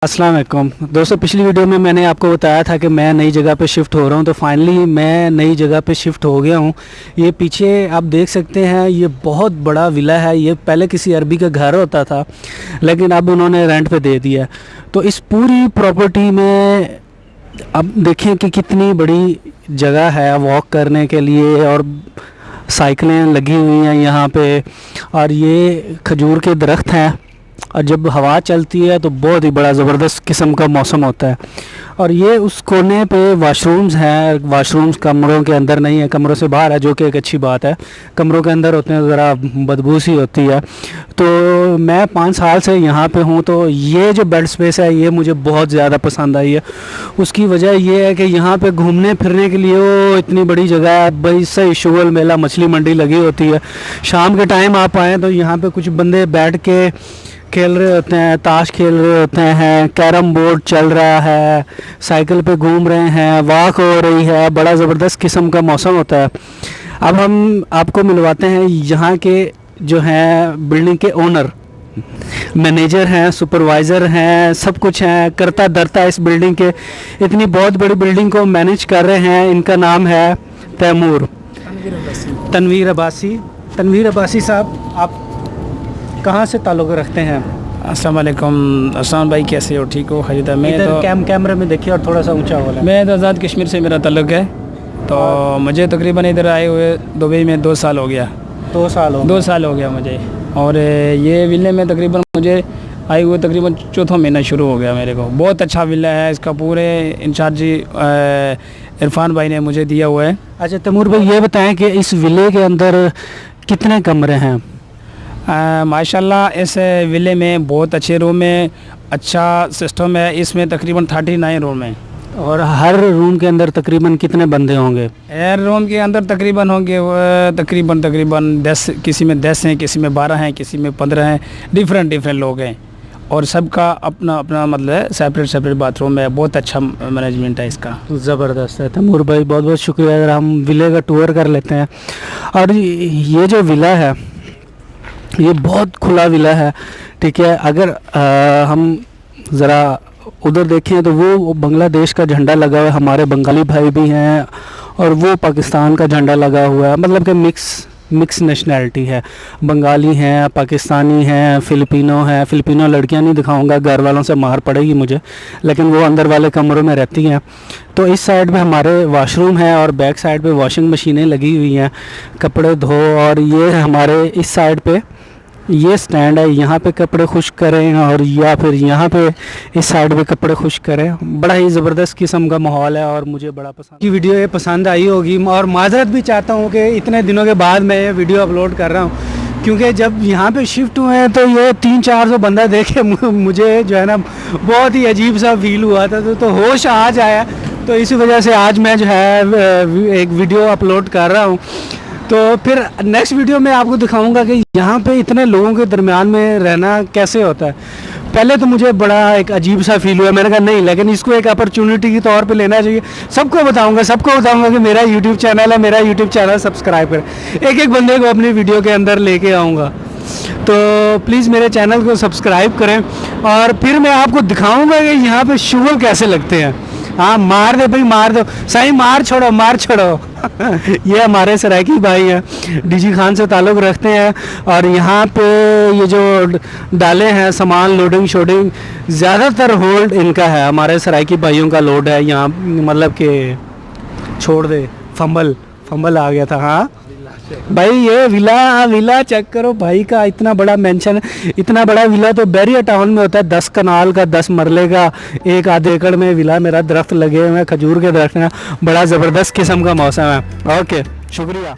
अस्सलाम वालेकुम दोस्तों, पिछली वीडियो में मैंने आपको बताया था कि मैं नई जगह पे शिफ्ट हो रहा हूँ। तो फाइनली मैं नई जगह पे शिफ्ट हो गया हूँ। ये पीछे आप देख सकते हैं, ये बहुत बड़ा विला है। ये पहले किसी अरबी का घर होता था, लेकिन अब उन्होंने रेंट पे दे दिया। तो इस पूरी प्रॉपर्टी में अब देखें कि कितनी बड़ी जगह है वॉक करने के लिए, और साइकिलें लगी हुई हैं यहाँ पे, और ये खजूर के दरख्त हैं। और जब हवा चलती है तो बहुत ही बड़ा ज़बरदस्त किस्म का मौसम होता है। और ये उस कोने पे वॉशरूम्स हैं। वॉशरूम्स कमरों के अंदर नहीं है, कमरों से बाहर है, जो कि एक अच्छी बात है। कमरों के अंदर होते हैं ज़रा बदबू सी होती है। तो मैं 5 साल से यहाँ पे हूँ, तो ये जो बेड स्पेस है ये मुझे बहुत ज़्यादा पसंद आई है। उसकी वजह ये है कि यहाँ पे घूमने फिरने के लिए वो इतनी बड़ी जगह है भाई। सही शुगल मेला, मछली मंडी लगी होती है। शाम के टाइम आप आएँ तो यहाँ पर कुछ बंदे बैठ के खेल रहे होते हैं, ताश खेल रहे होते हैं, कैरम बोर्ड चल रहा है, साइकिल पे घूम रहे हैं, वॉक हो रही है। बड़ा ज़बरदस्त किस्म का मौसम होता है। अब हम आपको मिलवाते हैं यहाँ के जो हैं बिल्डिंग के ओनर, मैनेजर हैं, सुपरवाइज़र हैं, सब कुछ हैं, करता धरता इस बिल्डिंग के। इतनी बहुत बड़ी बिल्डिंग को मैनेज कर रहे हैं। इनका नाम है तैमूर, तनवीर अब्बासी। तनवीर अब्बासी साहब, आप कहाँ से ताल्लुक़ रखते हैं? अस्सलाम वालेकुम। अस्सलाम भाई, कैसे हो? ठीक हो? खरीदा मैं इधर तो कैमरे में देखिए और थोड़ा सा ऊंचा बोला। मैं तो आज़ाद कश्मीर से मेरा ताल्लुक़ है। तो मुझे तकरीबन इधर आए हुए दुबई में 2 साल हो गया। 2 साल हो 2 साल हो गया मुझे। और ये विले में तकरीबन मुझे आए हुए तकरीबन 4वां महीना शुरू हो गया मेरे को। बहुत अच्छा विला है। इसका पूरे इंचार्ज इरफान भाई ने मुझे दिया हुआ है। अच्छा तैमूर भाई, ये बताएं कि इस विले के अंदर कितने कमरे हैं? माशाल्लाह इस विले में बहुत अच्छे रूम है, अच्छा सिस्टम है। इसमें तकरीबन 39 रूम है। और हर रूम के अंदर तकरीबन कितने बंदे होंगे? हर रूम के अंदर तकरीबन होंगे तकरीबन 10, किसी में 10 हैं, किसी में 12 हैं, किसी में 15 हैं। डिफरेंट लोग हैं और सबका अपना अपना मतलब है, सेपरेट बाथरूम है। बहुत अच्छा मैनेजमेंट है इसका। ज़बरदस्त है तैमूर भाई, बहुत बहुत शुक्रिया। अगर हम विले का टूर कर लेते हैं। और ये जो विला है ये बहुत खुला विला है, ठीक है। अगर हम ज़रा उधर देखें तो वो बांग्लादेश का झंडा लगा हुआ है, हमारे बंगाली भाई भी हैं, और वो पाकिस्तान का झंडा लगा हुआ है। मतलब कि मिक्स नेशनैलिटी है। बंगाली हैं, पाकिस्तानी हैं, फ़िलिपिनो लड़कियां नहीं दिखाऊंगा, घर वालों से मार पड़ेगी मुझे, लेकिन वो अंदर वाले कमरों में रहती हैं। तो इस साइड पे हमारे वॉशरूम है और बैक साइड पे वॉशिंग मशीनें लगी हुई हैं, कपड़े धो। और ये हमारे इस साइड पे ये स्टैंड है, यहाँ पे कपड़े खुश्क करें, और या फिर यहाँ पे इस साइड पे कपड़े खुश्क करें। बड़ा ही ज़बरदस्त किस्म का माहौल है और मुझे बड़ा पसंद की वीडियो ये पसंद आई होगी। और माजरत भी चाहता हूँ कि इतने दिनों के बाद मैं ये वीडियो अपलोड कर रहा हूँ, क्योंकि जब यहाँ पे शिफ्ट हुए हैं तो ये 300-400 बंदा देखे मुझे जो है ना बहुत ही अजीब सा फील हुआ था। तो होश आज आया, तो इसी वजह से आज मैं जो है एक वीडियो अपलोड कर रहा हूँ। तो फिर नेक्स्ट वीडियो में आपको दिखाऊंगा कि यहाँ पे इतने लोगों के दरमियान में रहना कैसे होता है। पहले तो मुझे बड़ा एक अजीब सा फील हुआ, मैंने कहा नहीं, लेकिन इसको एक अपॉर्चुनिटी के तौर पे लेना चाहिए। सबको बताऊंगा कि मेरा यूट्यूब चैनल है, मेरा यूट्यूब चैनल सब्सक्राइब करें। एक बंदे को अपनी वीडियो के अंदर लेके आऊँगा। तो प्लीज़ मेरे चैनल को सब्सक्राइब करें, और फिर मैं आपको दिखाऊँगा कि यहाँ पर शुगर कैसे लगते हैं। हाँ, मार दे भाई, मार दो, सही मार छोड़ो। ये हमारे सराइकी भाई हैं, डीजी खान से ताल्लुक़ रखते हैं। और यहाँ पे ये जो डाले हैं सामान, लोडिंग शोडिंग, ज़्यादातर होल्ड इनका है, हमारे सराइकी भाइयों का लोड है यहाँ। मतलब कि छोड़ दे, फंबल आ गया था। हाँ भाई, ये विला चेक करो भाई का, इतना बड़ा मेंशन, इतना बड़ा विला तो बैरिया टाउन में होता है। 10 कनाल का, 10 मरले का, 1 आधे एकड़ में विला मेरा। दरख्त लगे हुए हैं, खजूर के दरख्त हैं। बड़ा ज़बरदस्त किस्म का मौसम है। ओके, शुक्रिया।